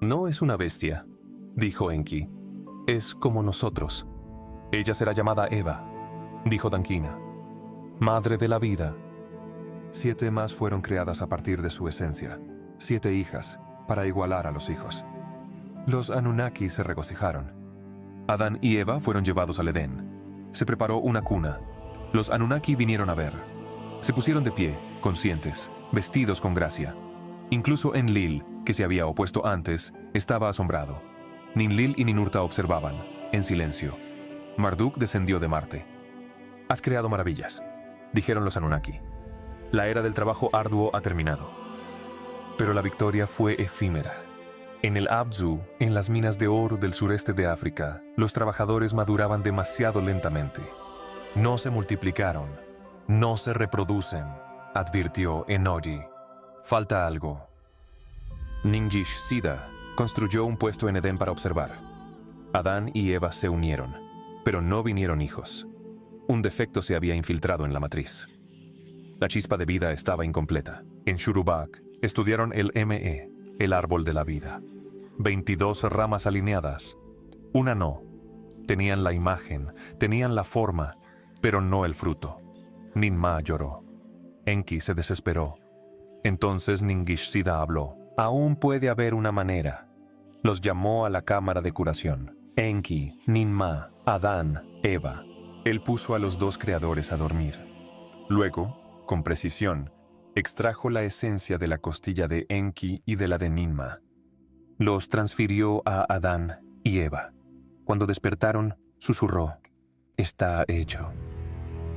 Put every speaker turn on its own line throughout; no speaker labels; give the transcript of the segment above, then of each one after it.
No es una bestia, dijo Enki. Es como nosotros. Ella será llamada Eva, dijo Dankina. Madre de la vida. 7 más fueron creadas a partir de su esencia. 7 hijas, para igualar a los hijos. Los Anunnaki se regocijaron. Adán y Eva fueron llevados al Edén. Se preparó una cuna. Los Anunnaki vinieron a ver. Se pusieron de pie, conscientes, vestidos con gracia. Incluso Enlil, que se había opuesto antes, estaba asombrado. Ninlil y Ninurta observaban, en silencio. Marduk descendió de Marte. «Has creado maravillas», dijeron los Anunnaki. «La era del trabajo arduo ha terminado». Pero la victoria fue efímera. En el Abzu, en las minas de oro del sureste de África, los trabajadores maduraban demasiado lentamente. No se multiplicaron, no se reproducen, advirtió Enori. Falta algo. Ningish-Sida construyó un puesto en Edén para observar. Adán y Eva se unieron, pero no vinieron hijos. Un defecto se había infiltrado en la matriz. La chispa de vida estaba incompleta. En Shurubak estudiaron el ME, el árbol de la vida. 22 ramas alineadas. Una no. Tenían la imagen, tenían la forma, pero no el fruto. Ninmah lloró. Enki se desesperó. Entonces Ningish-Sida habló. Aún puede haber una manera. Los llamó a la cámara de curación. Enki, Ninmah, Adán, Eva. Él puso a los 2 creadores a dormir. Luego, con precisión, extrajo la esencia de la costilla de Enki y de la de Ninmah. Los transfirió a Adán y Eva. Cuando despertaron, susurró: «Está hecho».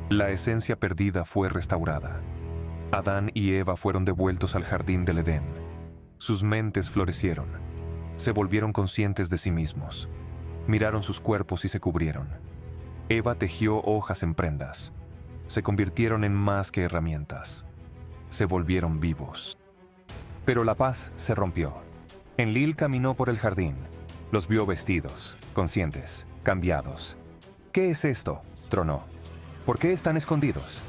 La esencia perdida fue restaurada. Adán y Eva fueron devueltos al jardín del Edén. Sus mentes florecieron. Se volvieron conscientes de sí mismos. Miraron sus cuerpos y se cubrieron. Eva tejió hojas en prendas. Se convirtieron en más que herramientas. Se volvieron vivos. Pero la paz se rompió. Enlil caminó por el jardín. Los vio vestidos, conscientes, cambiados. «¿Qué es esto?», tronó. «¿Por qué están escondidos?».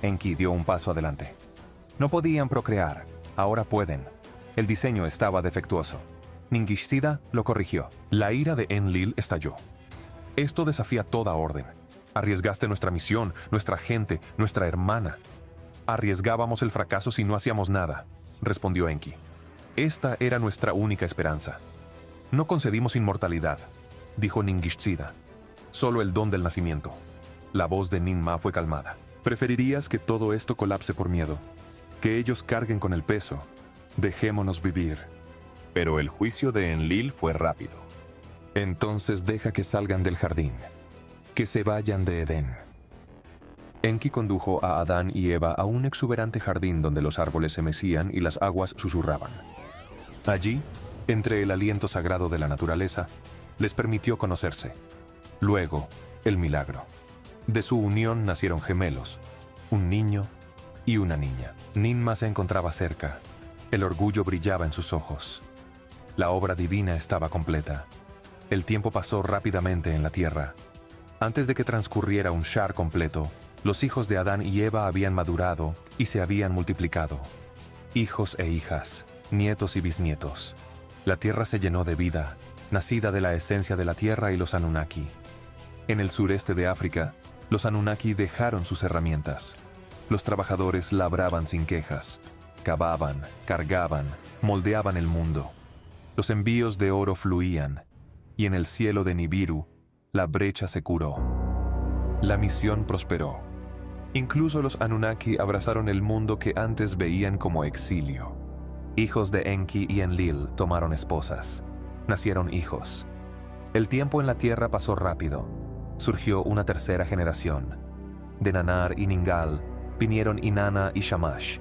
Enki dio un paso adelante. No podían procrear, ahora pueden. El diseño estaba defectuoso. Ningish-Sida lo corrigió. La ira de Enlil estalló. «Esto desafía toda orden. Arriesgaste nuestra misión, nuestra gente, nuestra hermana». «Arriesgábamos el fracaso si no hacíamos nada», respondió Enki. «Esta era nuestra única esperanza». «No concedimos inmortalidad», dijo Ningish-Sida. «Solo el don del nacimiento». La voz de Ninmah fue calmada. «Preferirías que todo esto colapse por miedo. Que ellos carguen con el peso. Dejémonos vivir». Pero el juicio de Enlil fue rápido. «Entonces deja que salgan del jardín. Que se vayan de Edén». Enki condujo a Adán y Eva a un exuberante jardín donde los árboles se mecían y las aguas susurraban. Allí, entre el aliento sagrado de la naturaleza, les permitió conocerse. Luego, el milagro. De su unión nacieron gemelos, un niño y una niña. Ninmah se encontraba cerca. El orgullo brillaba en sus ojos. La obra divina estaba completa. El tiempo pasó rápidamente en la tierra. Antes de que transcurriera un Shar completo, los hijos de Adán y Eva habían madurado y se habían multiplicado. Hijos e hijas, nietos y bisnietos. La tierra se llenó de vida, nacida de la esencia de la tierra y los Anunnaki. En el sureste de África, los Anunnaki dejaron sus herramientas. Los trabajadores labraban sin quejas. Cavaban, cargaban, moldeaban el mundo. Los envíos de oro fluían, y en el cielo de Nibiru, la brecha se curó. La misión prosperó. Incluso los Anunnaki abrazaron el mundo que antes veían como exilio. Hijos de Enki y Enlil tomaron esposas. Nacieron hijos. El tiempo en la tierra pasó rápido. Surgió una tercera generación. De Nanar y Ningal vinieron Inanna y Shamash.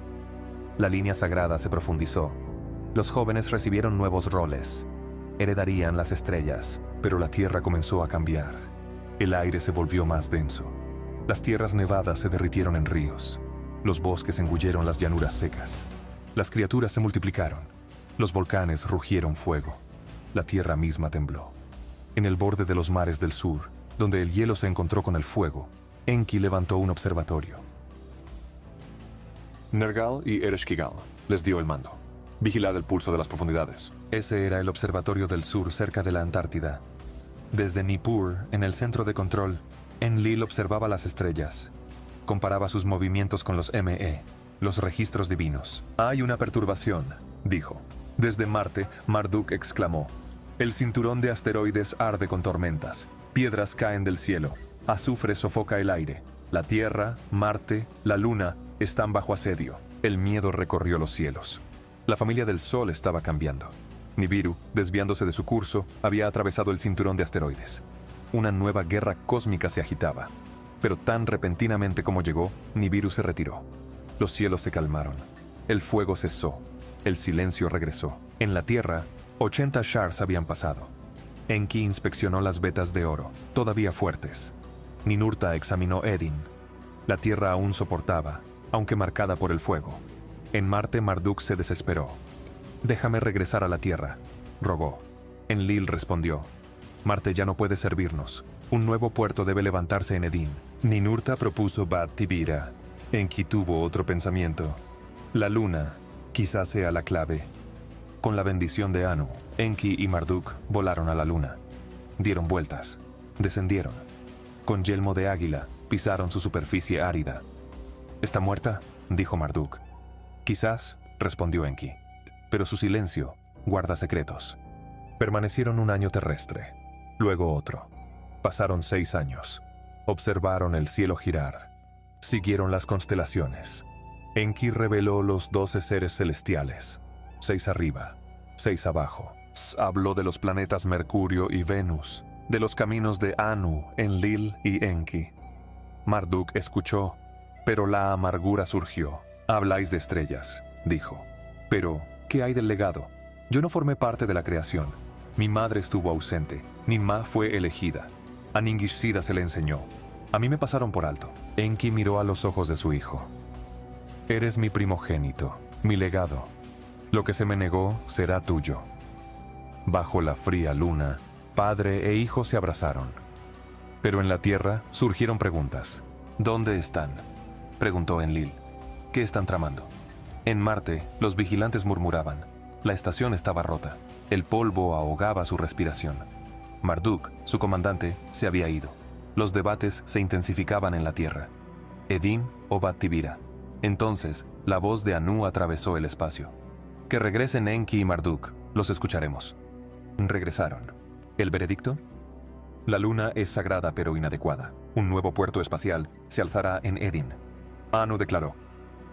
La línea sagrada se profundizó. Los jóvenes recibieron nuevos roles. Heredarían las estrellas, pero la tierra comenzó a cambiar. El aire se volvió más denso. Las tierras nevadas se derritieron en ríos. Los bosques engulleron las llanuras secas. Las criaturas se multiplicaron. Los volcanes rugieron fuego. La tierra misma tembló. En el borde de los mares del sur, donde el hielo se encontró con el fuego, Enki levantó un observatorio. Nergal y Ereshkigal les dio el mando. Vigilad el pulso de las profundidades. Ese era el observatorio del sur cerca de la Antártida. Desde Nippur, en el centro de control, Enlil observaba las estrellas. Comparaba sus movimientos con los ME, los registros divinos. Hay una perturbación, dijo. Desde Marte, Marduk exclamó. El cinturón de asteroides arde con tormentas. Piedras caen del cielo. Azufre sofoca el aire. La Tierra, Marte, la Luna están bajo asedio. El miedo recorrió los cielos. La familia del Sol estaba cambiando. Nibiru, desviándose de su curso, había atravesado el cinturón de asteroides. Una nueva guerra cósmica se agitaba. Pero tan repentinamente como llegó, Nibiru se retiró. Los cielos se calmaron. El fuego cesó. El silencio regresó. En la Tierra, 80 shars habían pasado. Enki inspeccionó las vetas de oro, todavía fuertes. Ninurta examinó Edin. La Tierra aún soportaba, aunque marcada por el fuego. En Marte, Marduk se desesperó. «Déjame regresar a la Tierra», rogó. Enlil respondió. «Marte ya no puede servirnos. Un nuevo puerto debe levantarse en Edin». Ninurta propuso Bat Tibira. Enki tuvo otro pensamiento. La Luna quizás sea la clave. Con la bendición de Anu, Enki y Marduk volaron a la Luna. Dieron vueltas. Descendieron. Con yelmo de águila, pisaron su superficie árida. «¿Está muerta?», dijo Marduk. «Quizás», respondió Enki. Pero su silencio guarda secretos. Permanecieron un año terrestre, luego otro. Pasaron 6 años. Observaron el cielo girar. Siguieron las constelaciones. Enki reveló los 12 seres celestiales. 6 arriba, 6 abajo. Habló de los planetas Mercurio y Venus, de los caminos de Anu, Enlil y Enki. Marduk escuchó, pero la amargura surgió. «Habláis de estrellas», dijo. «Pero, ¿qué hay del legado? Yo no formé parte de la creación. Mi madre estuvo ausente. Ninmah fue elegida. A Ningishzida se le enseñó. A mí me pasaron por alto». Enki miró a los ojos de su hijo. «Eres mi primogénito, mi legado. Lo que se me negó será tuyo». Bajo la fría luna, padre e hijo se abrazaron. Pero en la tierra surgieron preguntas. «¿Dónde están?», preguntó Enlil. «¿Qué están tramando?». En Marte, los vigilantes murmuraban. La estación estaba rota. El polvo ahogaba su respiración. Marduk, su comandante, se había ido. Los debates se intensificaban en la Tierra. ¿Edin o Bat Tibira? Entonces, la voz de Anu atravesó el espacio. «Que regresen Enki y Marduk. Los escucharemos». Regresaron. ¿El veredicto? La Luna es sagrada pero inadecuada. Un nuevo puerto espacial se alzará en Edin. Anu declaró.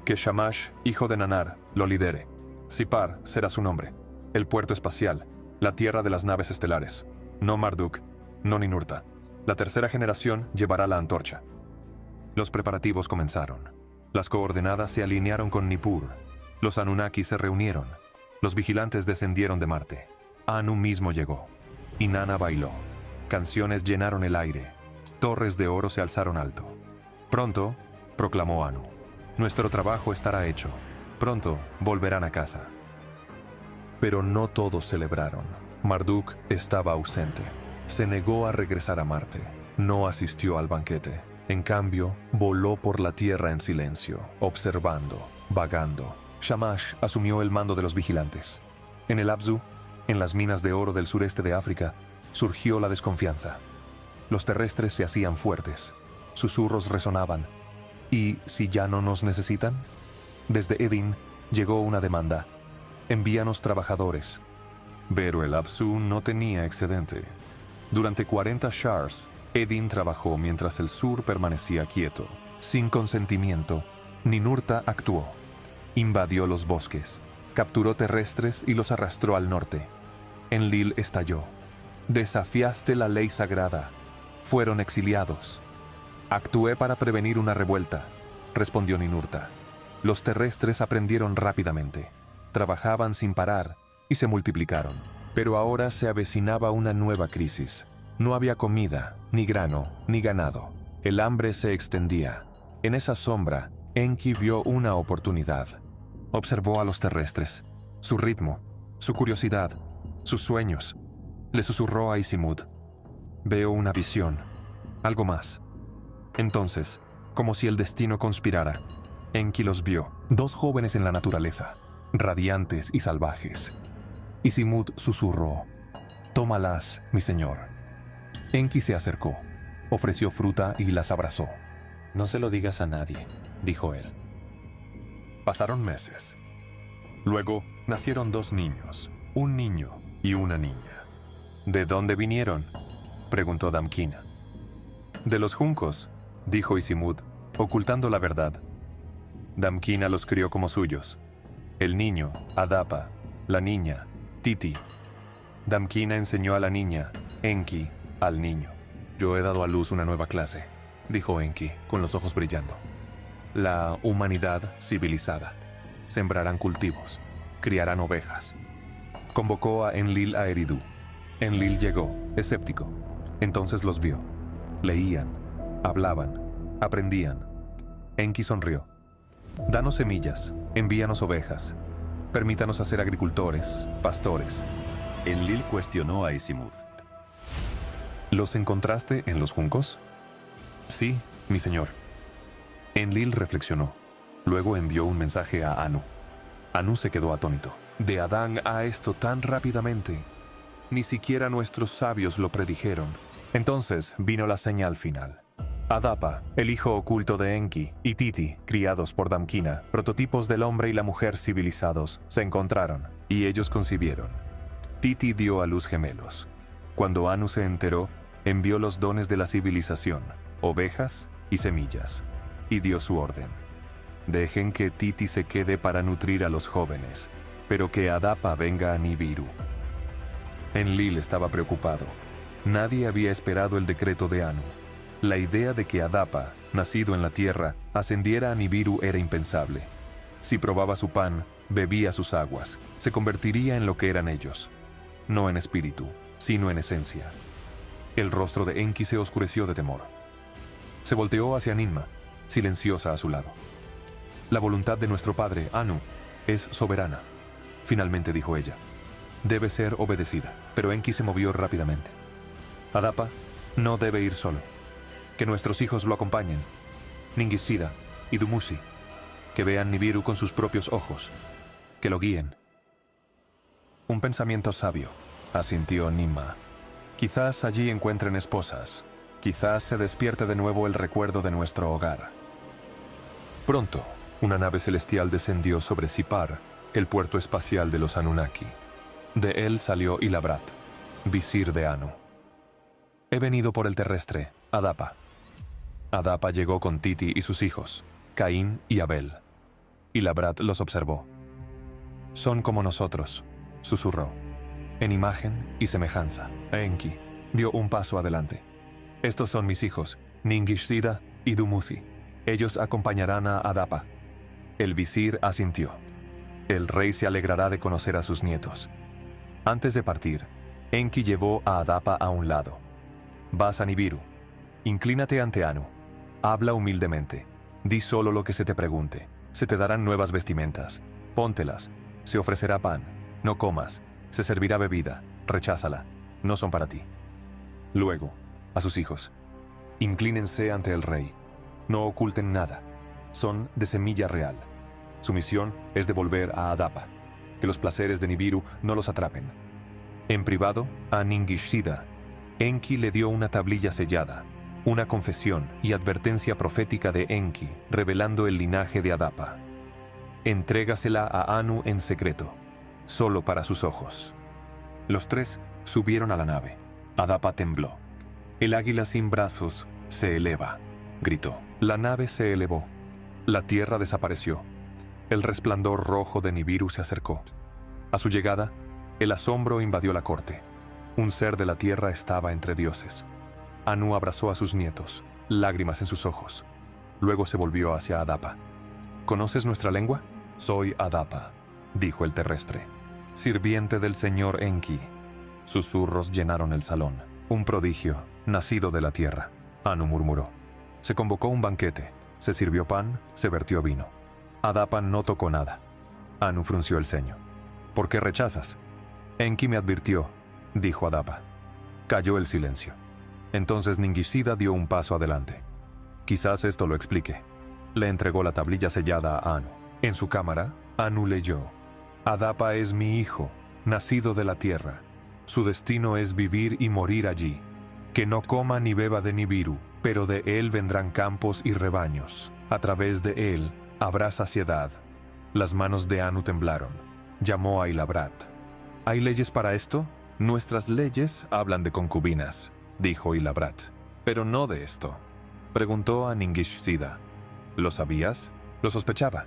Que Shamash, hijo de Nanar, lo lidere. Sipar será su nombre. El puerto espacial, la tierra de las naves estelares. No Marduk, no Ninurta. La tercera generación llevará la antorcha. Los preparativos comenzaron. Las coordenadas se alinearon con Nippur. Los Anunnaki se reunieron. Los vigilantes descendieron de Marte. Anu mismo llegó. Inanna bailó. Canciones llenaron el aire. Torres de oro se alzaron alto. Pronto, proclamó Anu, nuestro trabajo estará hecho. Pronto volverán a casa. Pero no todos celebraron. Marduk estaba ausente. Se negó a regresar a Marte. No asistió al banquete. En cambio, voló por la tierra en silencio, observando, vagando. Shamash asumió el mando de los vigilantes. En el Abzu, en las minas de oro del sureste de África, surgió la desconfianza. Los terrestres se hacían fuertes. Susurros resonaban. ¿Y si ya no nos necesitan? Desde Edin llegó una demanda. Envíanos trabajadores. Pero el Abzu no tenía excedente. Durante 40 shars, Edin trabajó mientras el sur permanecía quieto. Sin consentimiento, Ninurta actuó. Invadió los bosques, capturó terrestres y los arrastró al norte. Enlil estalló. Desafiaste la ley sagrada. Fueron exiliados. Actué para prevenir una revuelta, respondió Ninurta. Los terrestres aprendieron rápidamente. Trabajaban sin parar y se multiplicaron. Pero ahora se avecinaba una nueva crisis. No había comida, ni grano, ni ganado. El hambre se extendía. En esa sombra, Enki vio una oportunidad. Observó a los terrestres, su ritmo, su curiosidad, sus sueños. Le susurró a Isimud. Veo una visión, algo más. Entonces, como si el destino conspirara, Enki los vio, 2 jóvenes en la naturaleza. radiantes y salvajes. Isimud susurró: «Tómalas, mi señor». Enki se acercó, ofreció fruta y las abrazó. «No se lo digas a nadie», dijo él. Pasaron meses. Luego nacieron 2 niños, un niño y una niña. «¿De dónde vinieron?», preguntó Damkina. «De los juncos», dijo Isimud, ocultando la verdad. Damkina los crió como suyos. El niño, Adapa; la niña, Titi. Damkina enseñó a la niña, Enki, al niño. «Yo he dado a luz una nueva clase», dijo Enki, con los ojos brillando. «La humanidad civilizada. Sembrarán cultivos, criarán ovejas». Convocó a Enlil a Eridu. Enlil llegó, escéptico. Entonces los vio. Leían, hablaban, aprendían. Enki sonrió. «Danos semillas, envíanos ovejas. Permítanos hacer agricultores, pastores».
Enlil cuestionó a Isimud.
«¿Los encontraste en los juncos?». «Sí, mi señor». Enlil reflexionó. Luego envió un mensaje a Anu. Anu se quedó atónito. «De Adán a esto tan rápidamente. Ni siquiera nuestros sabios lo predijeron». Entonces vino la señal final. Adapa, el hijo oculto de Enki, y Titi, criados por Damkina, prototipos del hombre y la mujer civilizados, se encontraron, y ellos concibieron. Titi dio a luz gemelos. Cuando Anu se enteró, envió los dones de la civilización, ovejas y semillas, y dio su orden. «Dejen que Titi se quede para nutrir a los jóvenes, pero que Adapa venga a Nibiru». Enlil estaba preocupado. Nadie había esperado el decreto de Anu. La idea de que Adapa, nacido en la tierra, ascendiera a Nibiru era impensable. Si probaba su pan, bebía sus aguas, se convertiría en lo que eran ellos. No en espíritu, sino en esencia. El rostro de Enki se oscureció de temor. Se volteó hacia Ninma, silenciosa a su lado. «La voluntad de nuestro padre, Anu, es soberana», finalmente dijo ella. «Debe ser obedecida». Pero Enki se movió rápidamente. «Adapa no debe ir solo. Que nuestros hijos lo acompañen. Ningisida y Dumuzi. Que vean Nibiru con sus propios ojos. Que lo guíen». «Un pensamiento sabio», asintió Ninma. «Quizás allí encuentren esposas. Quizás se despierte de nuevo el recuerdo de nuestro hogar». Pronto, una nave celestial descendió sobre Sipar, el puerto espacial de los Anunnaki. De él salió Ilabrat, visir de Anu. «He venido por el terrestre, Adapa». Adapa llegó con Titi y sus hijos, Caín y Abel. Ilabrat los observó. «Son como nosotros», susurró. «En imagen y semejanza». Enki dio un paso adelante. «Estos son mis hijos, Ningishzida y Dumuzi. Ellos acompañarán a Adapa». El visir asintió. «El rey se alegrará de conocer a sus nietos». Antes de partir, Enki llevó a Adapa a un lado. «Vas a Nibiru. Inclínate ante Anu. Habla humildemente. Di solo lo que se te pregunte. Se te darán nuevas vestimentas. Póntelas. Se ofrecerá pan. No comas. Se servirá bebida. Recházala. No son para ti». Luego, a sus hijos: «Inclínense ante el rey. No oculten nada. Son de semilla real. Su misión es devolver a Adapa. Que los placeres de Nibiru no los atrapen». En privado, a Ningishzida, Enki le dio una tablilla sellada, una confesión y advertencia profética de Enki, revelando el linaje de Adapa. «Entrégasela a Anu en secreto, solo para sus ojos». Los 3 subieron a la nave. Adapa tembló. «El águila sin brazos se eleva», gritó. La nave se elevó. La tierra desapareció. El resplandor rojo de Nibiru se acercó. A su llegada, el asombro invadió la corte. Un ser de la tierra estaba entre dioses. Anu abrazó a sus nietos, lágrimas en sus ojos. Luego se volvió hacia Adapa. «¿Conoces nuestra lengua?». «Soy Adapa», dijo el terrestre. «Sirviente del señor Enki». Susurros llenaron el salón. «Un prodigio, nacido de la tierra», Anu murmuró. Se convocó un banquete. Se sirvió pan, se vertió vino. Adapa no tocó nada. Anu frunció el ceño. «¿Por qué rechazas?». «Enki me advirtió», dijo Adapa. Cayó el silencio. Entonces Ningishzida dio un paso adelante. «Quizás esto lo explique». Le entregó la tablilla sellada a Anu. En su cámara, Anu leyó: Adapa es mi hijo, nacido de la tierra. Su destino es vivir y morir allí. Que no coma ni beba de Nibiru, pero de él vendrán campos y rebaños. A través de él habrá saciedad. Las manos de Anu temblaron. Llamó a Ilabrat. ¿Hay leyes para esto? Nuestras leyes hablan de concubinas, dijo Ilabrat. Pero no de esto. Preguntó a Ningishzida. ¿Lo sabías? Lo sospechaba.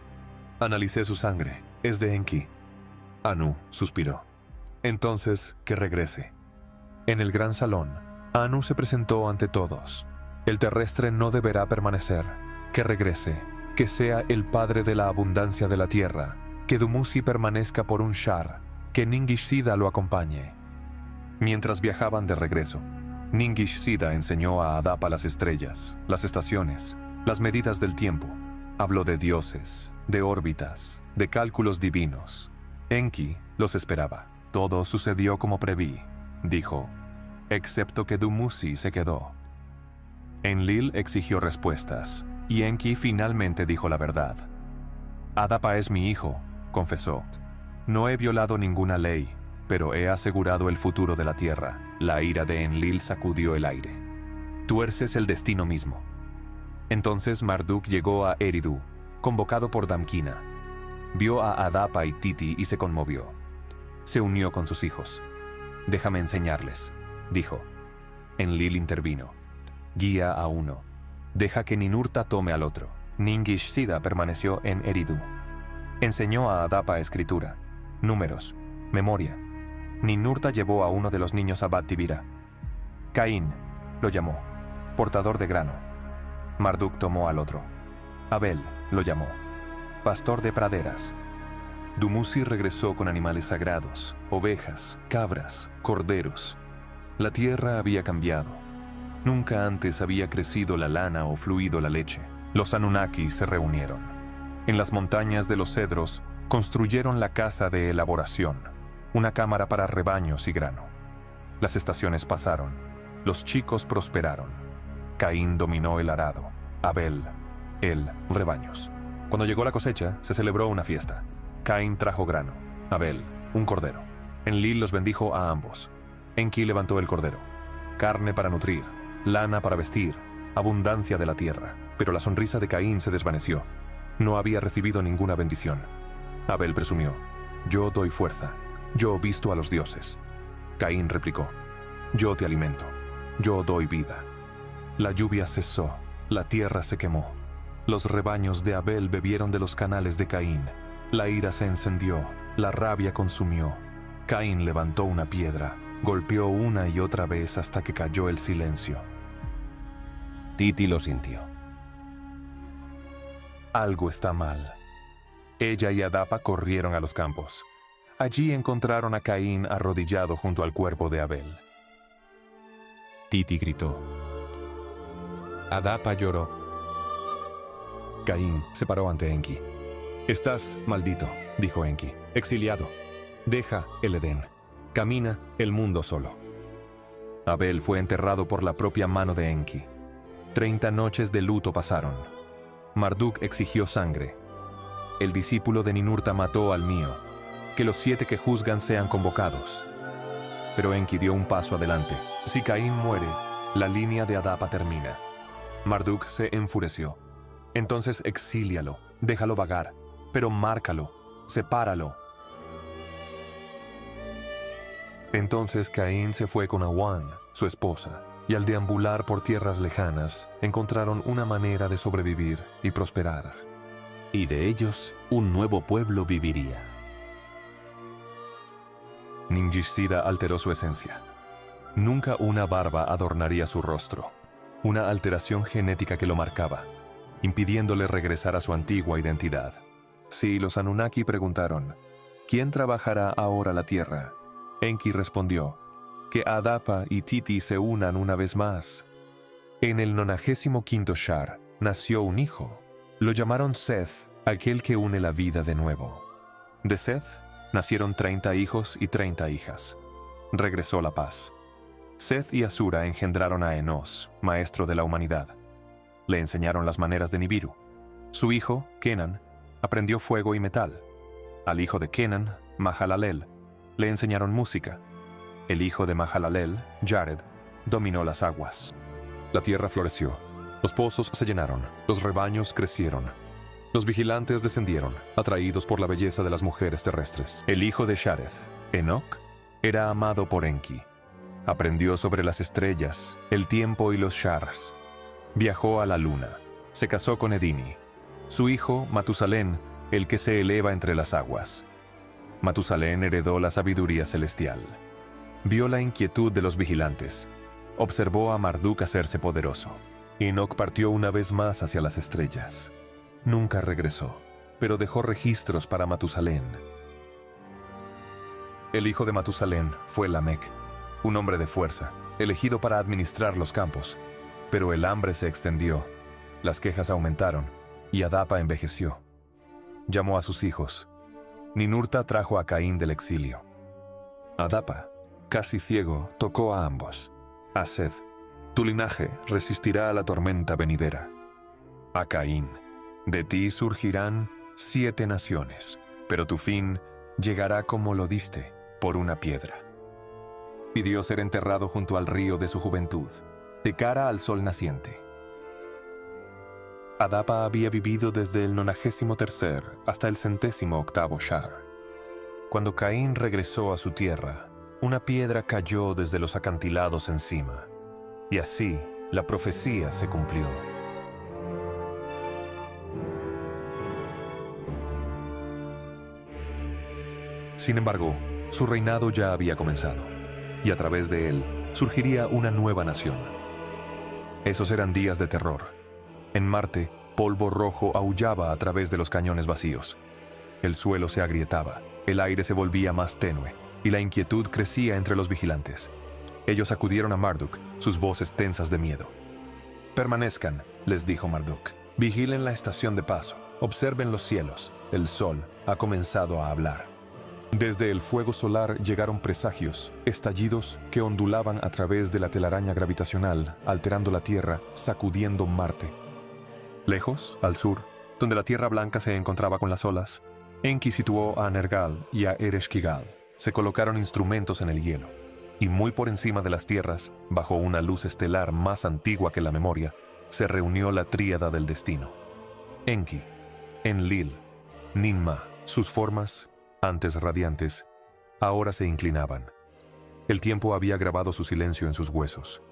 Analicé su sangre. Es de Enki. Anu suspiró. Entonces, que regrese. En el gran salón, Anu se presentó ante todos. El terrestre no deberá permanecer. Que regrese. Que sea el padre de la abundancia de la tierra. Que Dumuzi permanezca por un shar. Que Ningishzida lo acompañe. Mientras viajaban de regreso, Ningishzida enseñó a Adapa las estrellas, las estaciones, las medidas del tiempo. Habló de dioses, de órbitas, de cálculos divinos. Enki los esperaba. Todo sucedió como preví, dijo, excepto que Dumuzi se quedó. Enlil exigió respuestas, y Enki finalmente dijo la verdad. Adapa es mi hijo, confesó. No he violado ninguna ley, pero he asegurado el futuro de la tierra. La ira de Enlil sacudió el aire. Tuerces el destino mismo. Entonces Marduk llegó a Eridu, convocado por Damkina. Vio a Adapa y Titi y se conmovió. Se unió con sus hijos. Déjame enseñarles, dijo. Enlil intervino. Guía a uno. Deja que Ninurta tome al otro. Ningishzida permaneció en Eridu. Enseñó a Adapa escritura, números, memoria. Ninurta llevó a uno de los niños a Bat-Tibira. Caín lo llamó, portador de grano. Marduk tomó al otro. Abel lo llamó, pastor de praderas. Dumuzi regresó con animales sagrados, ovejas, cabras, corderos. La tierra había cambiado. Nunca antes había crecido la lana o fluido la leche. Los Anunnaki se reunieron. En las montañas de los cedros construyeron la casa de elaboración, una cámara para rebaños y grano. Las estaciones pasaron. Los chicos prosperaron. Caín dominó el arado. Abel, rebaños. Cuando llegó la cosecha, se celebró una fiesta. Caín trajo grano. Abel, un cordero. Enlil los bendijo a ambos. Enki levantó el cordero. Carne para nutrir, lana para vestir, abundancia de la tierra. Pero la sonrisa de Caín se desvaneció. No había recibido ninguna bendición. Abel presumió. Yo doy fuerza. Yo visto a los dioses. Caín replicó. Yo te alimento. Yo doy vida. La lluvia cesó. La tierra se quemó. Los rebaños de Abel bebieron de los canales de Caín. La ira se encendió. La rabia consumió. Caín levantó una piedra. Golpeó una y otra vez hasta que cayó el silencio.
Titi lo sintió.
Algo está mal. Ella y Adapa corrieron a los campos. Allí encontraron a Caín arrodillado junto al cuerpo de Abel.
Titi gritó.
Adapa lloró. Caín se paró ante Enki. Estás maldito, dijo Enki, exiliado. Deja el Edén. Camina el mundo solo. Abel fue enterrado por la propia mano de Enki. 30 noches de luto pasaron. Marduk exigió sangre. El discípulo de Ninurta mató al mío. Que los 7 que juzgan sean convocados. Pero Enki dio un paso adelante. Si Caín muere, la línea de Adapa termina. Marduk se enfureció. Entonces exílialo, déjalo vagar, pero márcalo, sepáralo. Entonces Caín se fue con Awan, su esposa, y al deambular por tierras lejanas, encontraron una manera de sobrevivir y prosperar.
Y de ellos, un nuevo pueblo viviría.
Ningishzida alteró su esencia. Nunca una barba adornaría su rostro, una alteración genética que lo marcaba, impidiéndole regresar a su antigua identidad. Sí, los Anunnaki preguntaron, ¿quién trabajará ahora la tierra? Enki respondió, que Adapa y Titi se unan una vez más. En el 95º Shar nació un hijo. Lo llamaron Seth, aquel que une la vida de nuevo. De Seth nacieron 30 hijos y 30 hijas. Regresó la paz. Seth y Asura engendraron a Enos, maestro de la humanidad. Le enseñaron las maneras de Nibiru. Su hijo, Kenan, aprendió fuego y metal. Al hijo de Kenan Mahalalel, le enseñaron música. El hijo de Mahalalel, Jared, dominó las aguas. La tierra floreció, los pozos se llenaron, los rebaños crecieron. Los vigilantes descendieron, atraídos por la belleza de las mujeres terrestres. El hijo de Shared, Enoc, era amado por Enki. Aprendió sobre las estrellas, el tiempo y los shars. Viajó a la luna. Se casó con Edini. Su hijo, Matusalén, el que se eleva entre las aguas. Matusalén heredó la sabiduría celestial. Vio la inquietud de los vigilantes. Observó a Marduk hacerse poderoso. Enoc partió una vez más hacia las estrellas. Nunca regresó, pero dejó registros para Matusalén. El hijo de Matusalén fue Lamec, un hombre de fuerza, elegido para administrar los campos. Pero el hambre se extendió, las quejas aumentaron, y Adapa envejeció. Llamó a sus hijos. Ninurta trajo a Caín del exilio. Adapa, casi ciego, tocó a ambos. Haced, tu linaje resistirá a la tormenta venidera. A Caín, de ti surgirán 7 naciones, pero tu fin llegará como lo diste, por una piedra. Pidió ser enterrado junto al río de su juventud, de cara al sol naciente. Adapa había vivido desde el 93 hasta el 108º Shar. Cuando Caín regresó a su tierra, una piedra cayó desde los acantilados encima, y así la profecía se cumplió. Sin embargo, su reinado ya había comenzado, y a través de él surgiría una nueva nación. Esos eran días de terror. En Marte, polvo rojo aullaba a través de los cañones vacíos. El suelo se agrietaba, el aire se volvía más tenue, y la inquietud crecía entre los vigilantes. Ellos acudieron a Marduk, sus voces tensas de miedo. «Permanezcan», les dijo Marduk. «Vigilen la estación de paso, observen los cielos. El sol ha comenzado a hablar». Desde el fuego solar llegaron presagios, estallidos que ondulaban a través de la telaraña gravitacional, alterando la Tierra, sacudiendo Marte. Lejos, al sur, donde la Tierra blanca se encontraba con las olas, Enki situó a Nergal y a Ereshkigal. Se colocaron instrumentos en el hielo, y muy por encima de las tierras, bajo una luz estelar más antigua que la memoria, se reunió la tríada del destino. Enki, Enlil, Ninma, sus formas, antes radiantes, ahora se inclinaban. El tiempo había grabado su silencio en sus huesos.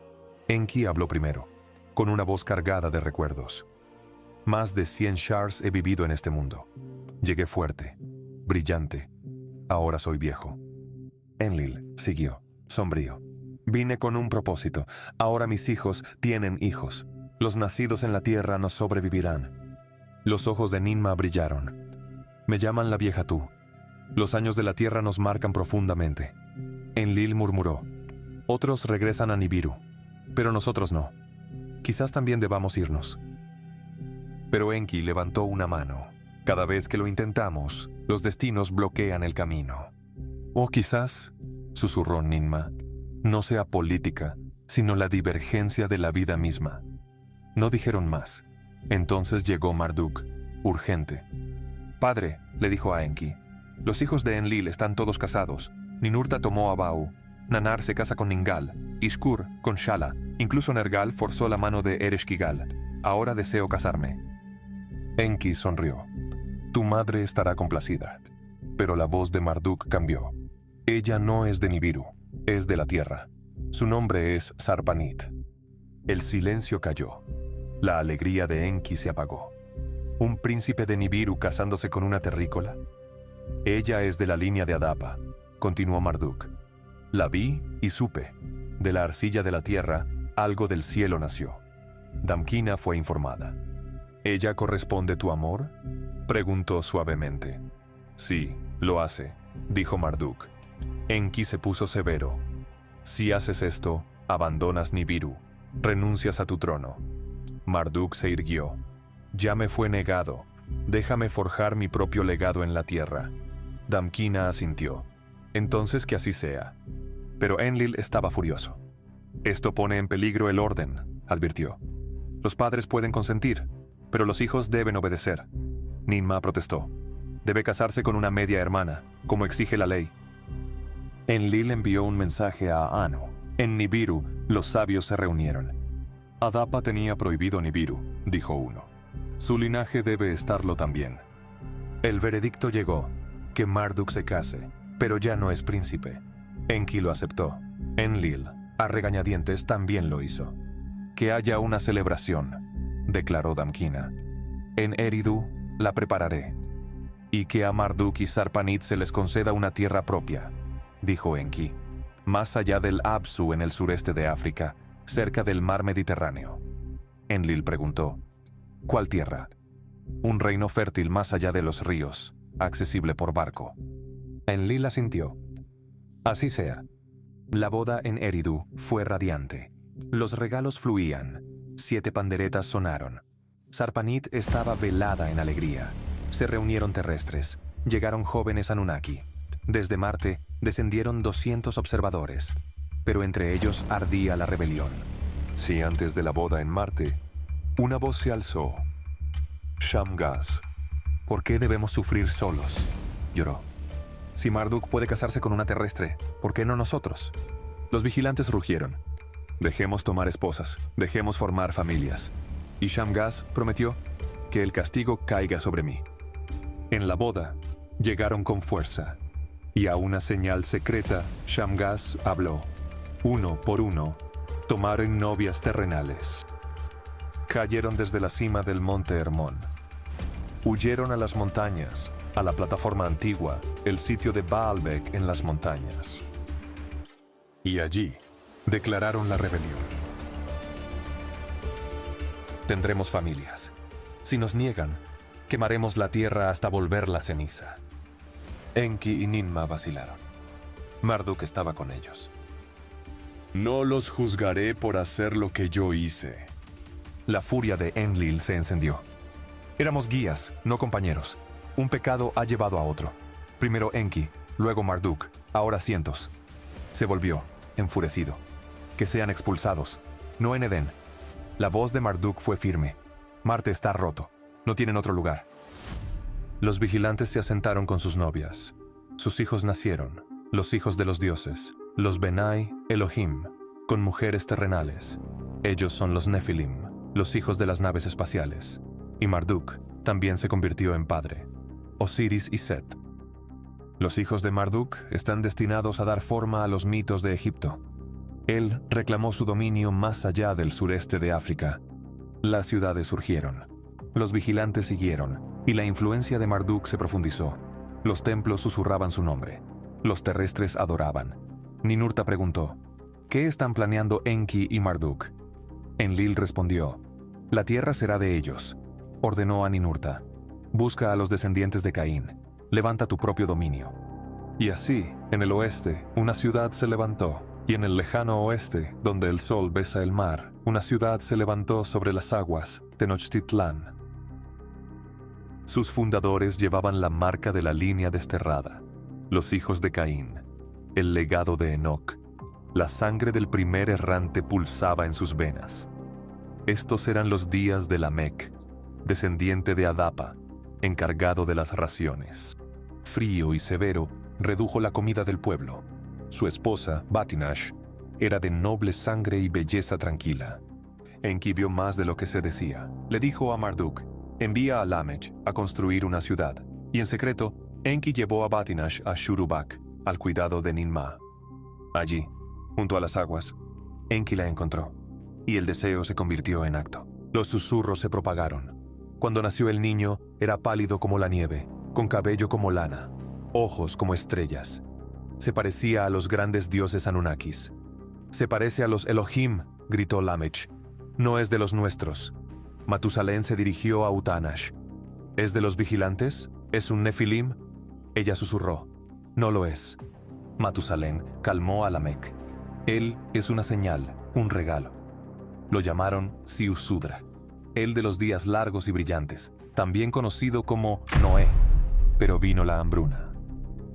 Enki habló primero, con una voz cargada de recuerdos. Más de 100 shars he vivido en este mundo. Llegué fuerte, brillante. Ahora soy viejo. Enlil siguió, sombrío. Vine con un propósito. Ahora mis hijos tienen hijos. Los nacidos en la tierra no sobrevivirán. Los ojos de Ninma brillaron. Me llaman la vieja tú. Los años de la tierra nos marcan profundamente. Enlil murmuró. Otros regresan a Nibiru, pero nosotros no. Quizás también debamos irnos. Pero Enki levantó una mano. Cada vez que lo intentamos, los destinos bloquean el camino. O quizás, susurró Ninma, no sea política, sino la divergencia de la vida misma. No dijeron más. Entonces llegó Marduk, urgente. Padre, le dijo a Enki, los hijos de Enlil están todos casados. Ninurta tomó a Bau. Nanar se casa con Ningal. Ishkur con Shala. Incluso Nergal forzó la mano de Ereshkigal. Ahora deseo casarme. Enki sonrió. Tu madre estará complacida. Pero la voz de Marduk cambió. Ella no es de Nibiru, es de la tierra. Su nombre es Sarpanit. El silencio cayó. La alegría de Enki se apagó. ¿Un príncipe de Nibiru casándose con una terrícola? Ella es de la línea de Adapa, continuó Marduk. La vi y supe. De la arcilla de la tierra, algo del cielo nació. Damkina fue informada. ¿Ella corresponde tu amor?, preguntó suavemente. Sí, lo hace, dijo Marduk. Enki se puso severo. Si haces esto, abandonas Nibiru, renuncias a tu trono. Marduk se irguió. Ya me fue negado. Déjame forjar mi propio legado en la tierra. Damkina asintió. Entonces que así sea. Pero Enlil estaba furioso. Esto pone en peligro el orden, advirtió. Los padres pueden consentir, pero los hijos deben obedecer. Ninma protestó. Debe casarse con una media hermana, como exige la ley. Enlil envió un mensaje a Anu. En Nibiru, los sabios se reunieron. Adapa tenía prohibido Nibiru, dijo uno. Su linaje debe estarlo también. El veredicto llegó, que Marduk se case, pero ya no es príncipe. Enki lo aceptó. Enlil, a regañadientes, también lo hizo. Que haya una celebración, declaró Damkina. En Eridu la prepararé. Y que a Marduk y Sarpanit se les conceda una tierra propia, dijo Enki, más allá del Apsu en el sureste de África, cerca del mar Mediterráneo. Enlil preguntó, ¿cuál tierra? Un reino fértil más allá de los ríos, accesible por barco. Enlil asintió. Así sea. La boda en Eridu fue radiante. Los regalos fluían. 7 panderetas sonaron. Sarpanit estaba velada en alegría. Se reunieron terrestres. Llegaron jóvenes Anunnaki. Desde Marte descendieron 200 observadores, pero entre ellos ardía la rebelión. Si antes de la boda en Marte, una voz se alzó. Shamgas, ¿por qué debemos sufrir solos? Lloró. Si Marduk puede casarse con una terrestre, ¿por qué no nosotros? Los vigilantes rugieron. Dejemos tomar esposas, dejemos formar familias. Y Shamgas prometió que el castigo caiga sobre mí. En la boda, llegaron con fuerza. Y a una señal secreta, Shamgas habló. Uno por uno, tomaron novias terrenales. Cayeron desde la cima del monte Hermón. Huyeron a las montañas, a la plataforma antigua, el sitio de Baalbek en las montañas. Y allí declararon la rebelión. Tendremos familias. Si nos niegan, quemaremos la tierra hasta volverla ceniza. Enki y Ninma vacilaron. Marduk estaba con ellos. No los juzgaré por hacer lo que yo hice. La furia de Enlil se encendió. Éramos guías, no compañeros. Un pecado ha llevado a otro. Primero Enki, luego Marduk, ahora cientos. Se volvió, enfurecido. Que sean expulsados, no en Edén. La voz de Marduk fue firme. Marte está roto, no tienen otro lugar. Los vigilantes se asentaron con sus novias. Sus hijos nacieron, los hijos de los dioses, los Benai Elohim, con mujeres terrenales. Ellos son los Nefilim, los hijos de las naves espaciales. Y Marduk también se convirtió en padre. Osiris y Set. Los hijos de Marduk están destinados a dar forma a los mitos de Egipto. Él reclamó su dominio más allá del sureste de África. Las ciudades surgieron. Los vigilantes siguieron, y la influencia de Marduk se profundizó. Los templos susurraban su nombre. Los terrestres adoraban. Ninurta preguntó, ¿qué están planeando Enki y Marduk? Enlil respondió, la tierra será de ellos. Ordenó a Ninurta, busca a los descendientes de Caín, levanta tu propio dominio. Y así, en el oeste, una ciudad se levantó, y en el lejano oeste, donde el sol besa el mar, una ciudad se levantó sobre las aguas, Tenochtitlán. Sus fundadores llevaban la marca de la línea desterrada, los hijos de Caín, el legado de Enoc. La sangre del primer errante pulsaba en sus venas. Estos eran los días de Lamec, descendiente de Adapa, encargado de las raciones. Frío y severo, redujo la comida del pueblo. Su esposa, Batinash, era de noble sangre y belleza tranquila. Enki vio más de lo que se decía. Le dijo a Marduk, envía a Lamech a construir una ciudad. Y en secreto, Enki llevó a Batinash a Shurubak, al cuidado de Ninma. Allí, junto a las aguas, Enki la encontró, y el deseo se convirtió en acto. Los susurros se propagaron. Cuando nació el niño, era pálido como la nieve, con cabello como lana, ojos como estrellas. Se parecía a los grandes dioses Anunnakis. Se parece a los Elohim, gritó Lamech. No es de los nuestros. Matusalén se dirigió a Utanash. ¿Es de los vigilantes? ¿Es un Nefilim? Ella susurró. No lo es. Matusalén calmó a Lamec. Él es una señal, un regalo. Lo llamaron Siusudra, el de los días largos y brillantes, también conocido como Noé. Pero vino la hambruna.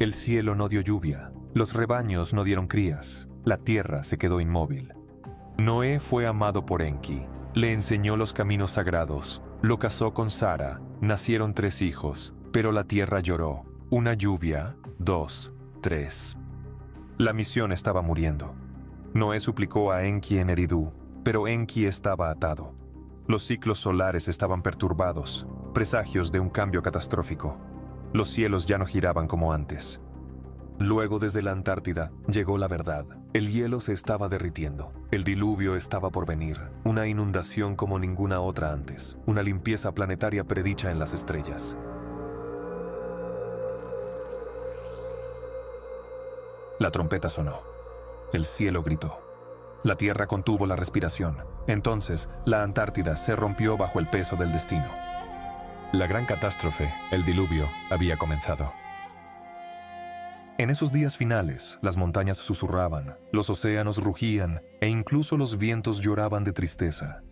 El cielo no dio lluvia, los rebaños no dieron crías, la tierra se quedó inmóvil. Noé fue amado por Enki, le enseñó los caminos sagrados, lo casó con Sara, nacieron 3 hijos, Pero la tierra lloró. Una lluvia, 2, 3. La misión estaba muriendo. Noé suplicó a Enki en Eridu, pero Enki estaba atado. Los ciclos solares estaban perturbados, presagios de un cambio catastrófico. Los cielos ya no giraban como antes. Luego, desde la Antártida, llegó la verdad. El hielo se estaba derritiendo. El diluvio estaba por venir. Una inundación como ninguna otra antes. Una limpieza planetaria predicha en las estrellas. La trompeta sonó. El cielo gritó. La Tierra contuvo la respiración. Entonces, la Antártida se rompió bajo el peso del destino. La gran catástrofe, el diluvio, había comenzado. En esos días finales, las montañas susurraban, los océanos rugían e incluso los vientos lloraban de tristeza.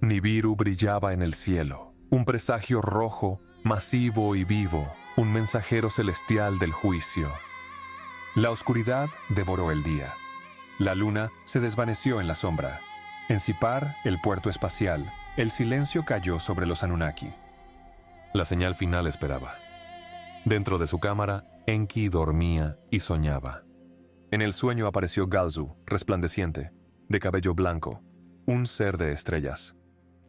Nibiru brillaba en el cielo, un presagio rojo, masivo y vivo, un mensajero celestial del juicio. La oscuridad devoró el día. La luna se desvaneció en la sombra. En Sipar, el puerto espacial, el silencio cayó sobre los Anunnaki. La señal final esperaba. Dentro de su cámara, Enki dormía y soñaba. En el sueño apareció Galzu, resplandeciente, de cabello blanco, un ser de estrellas.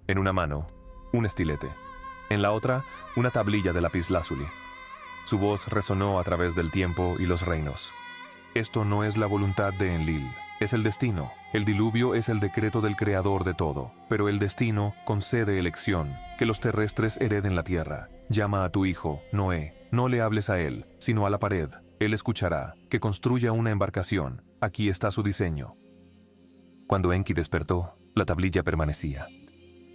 En una mano, un estilete. En la otra, una tablilla de lapislázuli. Su voz resonó a través del tiempo y los reinos. Esto no es la voluntad de Enlil, es el destino. El diluvio es el decreto del creador de todo, pero el destino concede elección, que los terrestres hereden la tierra. Llama a tu hijo, Noé, no le hables a él, sino a la pared. Él escuchará, que construya una embarcación. Aquí está su diseño. Cuando Enki despertó, la tablilla permanecía.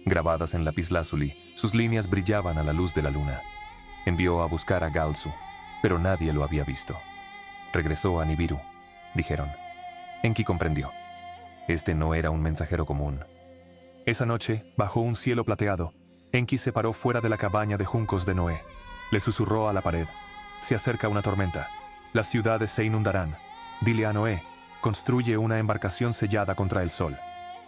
Grabadas en lapislázuli, sus líneas brillaban a la luz de la luna. Envió a buscar a Galzu, pero nadie lo había visto. Regresó a Nibiru, dijeron. Enki comprendió. Este no era un mensajero común. Esa noche, bajo un cielo plateado, Enki se paró fuera de la cabaña de juncos de Noé. Le susurró a la pared. Se acerca una tormenta. Las ciudades se inundarán. Dile a Noé, construye una embarcación sellada contra el sol.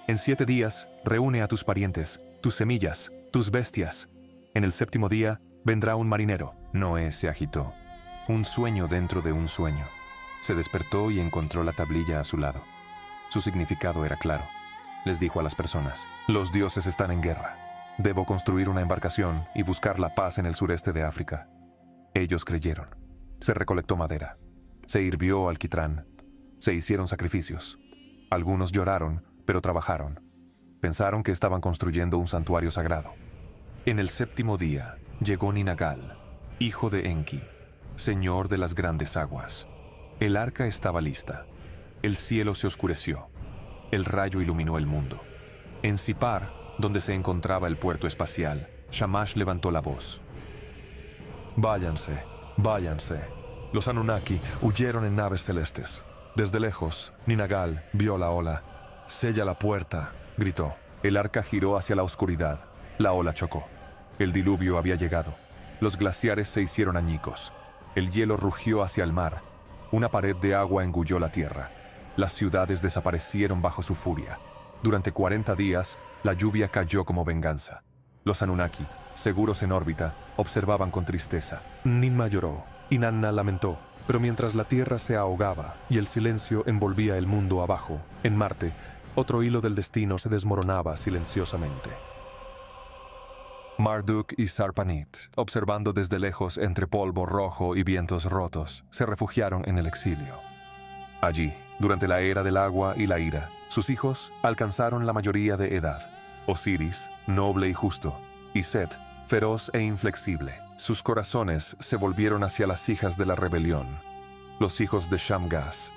En 7 días, reúne a tus parientes, tus semillas, tus bestias. En el 7º día, vendrá un marinero. Noé se agitó. Un sueño dentro de un sueño. Se despertó y encontró la tablilla a su lado. Su significado era claro. Les dijo a las personas, los dioses están en guerra. Debo construir una embarcación y buscar la paz en el sureste de África. Ellos creyeron. Se recolectó madera. Se hirvió alquitrán. Se hicieron sacrificios. Algunos lloraron, pero trabajaron. Pensaron que estaban construyendo un santuario sagrado. En el 7º día, llegó Ninagal, hijo de Enki, señor de las grandes aguas. El arca estaba lista. El cielo se oscureció. El rayo iluminó el mundo. En Sipar, donde se encontraba el puerto espacial, Shamash levantó la voz. Váyanse, váyanse. Los Anunnaki huyeron en naves celestes. Desde lejos, Ninagal vio la ola. Sella la puerta, gritó. El arca giró hacia la oscuridad. La ola chocó. El diluvio había llegado. Los glaciares se hicieron añicos. El hielo rugió hacia el mar. Una pared de agua engulló la tierra. Las ciudades desaparecieron bajo su furia. Durante 40 días, la lluvia cayó como venganza. Los Anunnaki, seguros en órbita, observaban con tristeza. Ninma lloró, Inanna lamentó, pero mientras la tierra se ahogaba y el silencio envolvía el mundo abajo, en Marte, otro hilo del destino se desmoronaba silenciosamente. Marduk y Sarpanit, observando desde lejos entre polvo rojo y vientos rotos, se refugiaron en el exilio. Allí, durante la era del agua y la ira, sus hijos alcanzaron la mayoría de edad. Osiris, noble y justo, y Set, feroz e inflexible. Sus corazones se volvieron hacia las hijas de la rebelión, los hijos de Shamgas,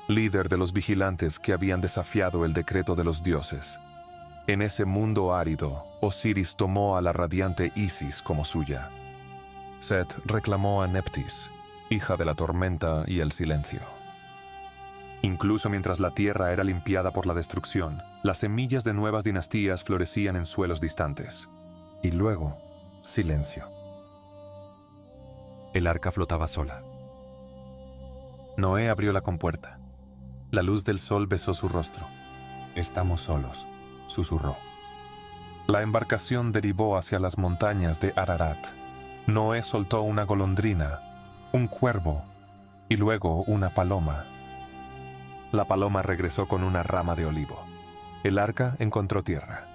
líder de los vigilantes que habían desafiado el decreto de los dioses. En ese mundo árido, Osiris tomó a la radiante Isis como suya. Set reclamó a Neptis, hija de la tormenta y el silencio. Incluso mientras la tierra era limpiada por la destrucción, las semillas de nuevas dinastías florecían en suelos distantes. Y luego, silencio. El arca flotaba sola. Noé abrió la compuerta. La luz del sol besó su rostro. Estamos solos, susurró. La embarcación derivó hacia las montañas de Ararat. Noé soltó una golondrina, un cuervo y luego una paloma. La paloma regresó con una rama de olivo. El arca encontró tierra.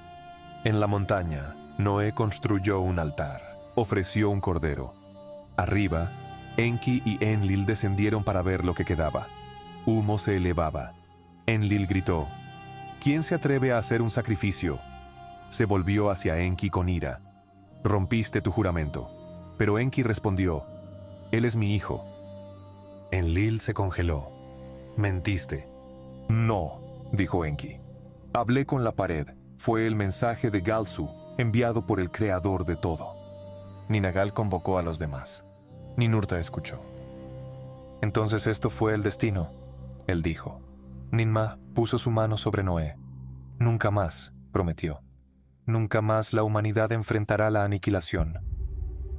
En la montaña, Noé construyó un altar, ofreció un cordero. Arriba, Enki y Enlil descendieron para ver lo que quedaba. Humo se elevaba. Enlil gritó: ¿Quién se atreve a hacer un sacrificio? Se volvió hacia Enki con ira. Rompiste tu juramento. Pero Enki respondió: Él es mi hijo. Enlil se congeló. Mentiste. No, dijo Enki. Hablé con la pared. Fue el mensaje de Galsu, enviado por el creador de todo. Ninagal convocó a los demás. Ninurta escuchó. Entonces esto fue el destino, él dijo. Ninmah puso su mano sobre Noé. Nunca más, prometió. Nunca más la humanidad enfrentará la aniquilación.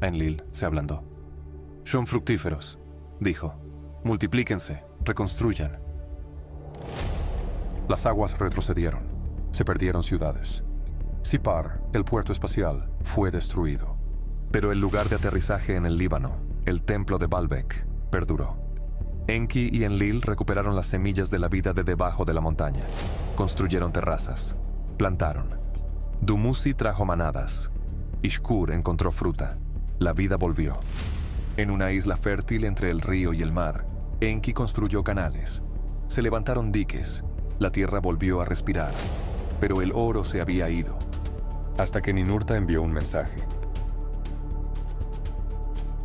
Enlil se ablandó. Son fructíferos, dijo. Multiplíquense, reconstruyan. Las aguas retrocedieron. Se perdieron ciudades. Sipar, el puerto espacial, fue destruido. Pero el lugar de aterrizaje en el Líbano, el templo de Baalbek, perduró. Enki y Enlil recuperaron las semillas de la vida de debajo de la montaña. Construyeron terrazas. Plantaron. Dumuzi trajo manadas. Ishkur encontró fruta. La vida volvió. En una isla fértil entre el río y el mar, Enki construyó canales. Se levantaron diques. La tierra volvió a respirar. Pero el oro se había ido. Hasta que Ninurta envió un mensaje.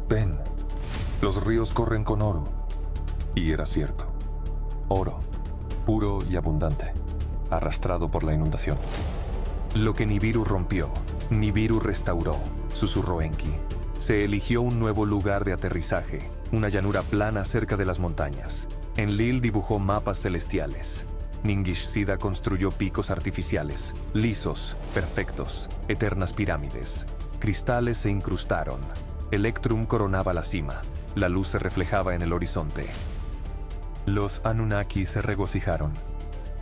Ven, los ríos corren con oro. Y era cierto. Oro, puro y abundante, arrastrado por la inundación. Lo que Nibiru rompió, Nibiru restauró, susurró Enki. Se eligió un nuevo lugar de aterrizaje, una llanura plana cerca de las montañas. Enlil dibujó mapas celestiales. Ningishzida construyó picos artificiales, lisos, perfectos, eternas pirámides. Cristales se incrustaron. Electrum coronaba la cima. La luz se reflejaba en el horizonte. Los Anunnaki se regocijaron.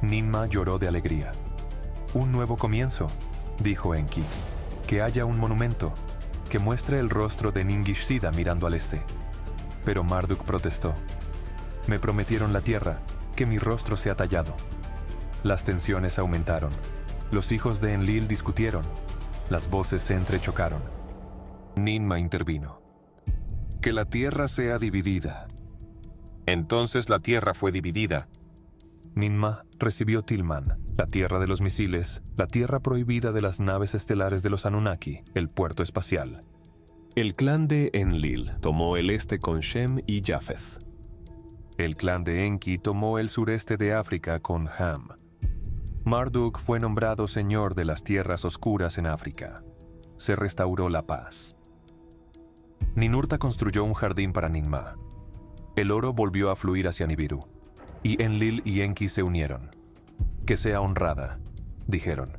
Ninmah lloró de alegría. Un nuevo comienzo, dijo Enki. Que haya un monumento, que muestre el rostro de Ningishzida mirando al este. Pero Marduk protestó. Me prometieron la tierra, que mi rostro sea tallado. Las tensiones aumentaron. Los hijos de Enlil discutieron. Las voces se entrechocaron. Ninmah intervino. Que la tierra sea dividida. Entonces la tierra fue dividida. Ninmah recibió Tilman, la tierra de los misiles, la tierra prohibida de las naves estelares de los Anunnaki, el puerto espacial. El clan de Enlil tomó el este con Shem y Jafeth. El clan de Enki tomó el sureste de África con Ham. Marduk fue nombrado señor de las tierras oscuras en África. Se restauró la paz. Ninurta construyó un jardín para Ninmah. El oro volvió a fluir hacia Nibiru, y Enlil y Enki se unieron. Que sea honrada, dijeron.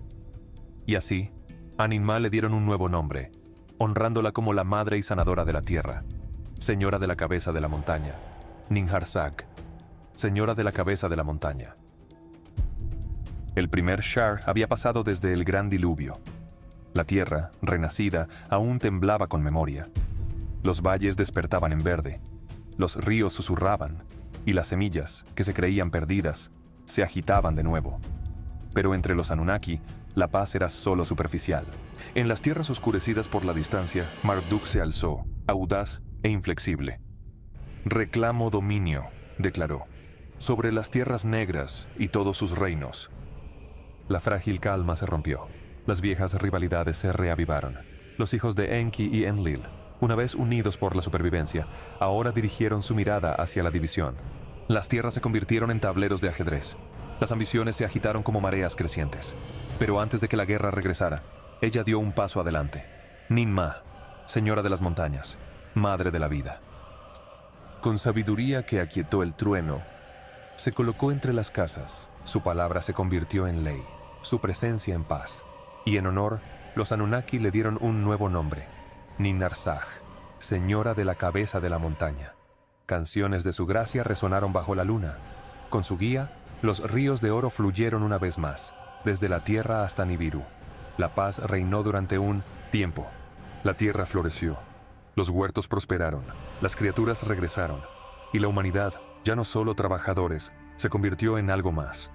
Y así, a Ninmah le dieron un nuevo nombre, honrándola como la madre y sanadora de la tierra, señora de la cabeza de la montaña, Ninharsag, señora de la cabeza de la montaña. El primer Shar había pasado desde el gran diluvio. La tierra, renacida, aún temblaba con memoria. Los valles despertaban en verde, los ríos susurraban, y las semillas, que se creían perdidas, se agitaban de nuevo. Pero entre los Anunnaki, la paz era solo superficial. En las tierras oscurecidas por la distancia, Marduk se alzó, audaz e inflexible. Reclamo dominio, declaró, sobre las tierras negras y todos sus reinos. La frágil calma se rompió. Las viejas rivalidades se reavivaron. Los hijos de Enki y Enlil, una vez unidos por la supervivencia, ahora dirigieron su mirada hacia la división. Las tierras se convirtieron en tableros de ajedrez. Las ambiciones se agitaron como mareas crecientes. Pero antes de que la guerra regresara, ella dio un paso adelante. Ninmah, señora de las montañas, madre de la vida. Con sabiduría que aquietó el trueno, se colocó entre las casas. Su palabra se convirtió en ley, su presencia en paz. Y en honor, los Anunnaki le dieron un nuevo nombre, Ninharsag, señora de la cabeza de la montaña. Canciones de su gracia resonaron bajo la luna. Con su guía, los ríos de oro fluyeron una vez más, desde la tierra hasta Nibiru. La paz reinó durante un tiempo. La tierra floreció. Los huertos prosperaron, las criaturas regresaron, y la humanidad, ya no solo trabajadores, se convirtió en algo más.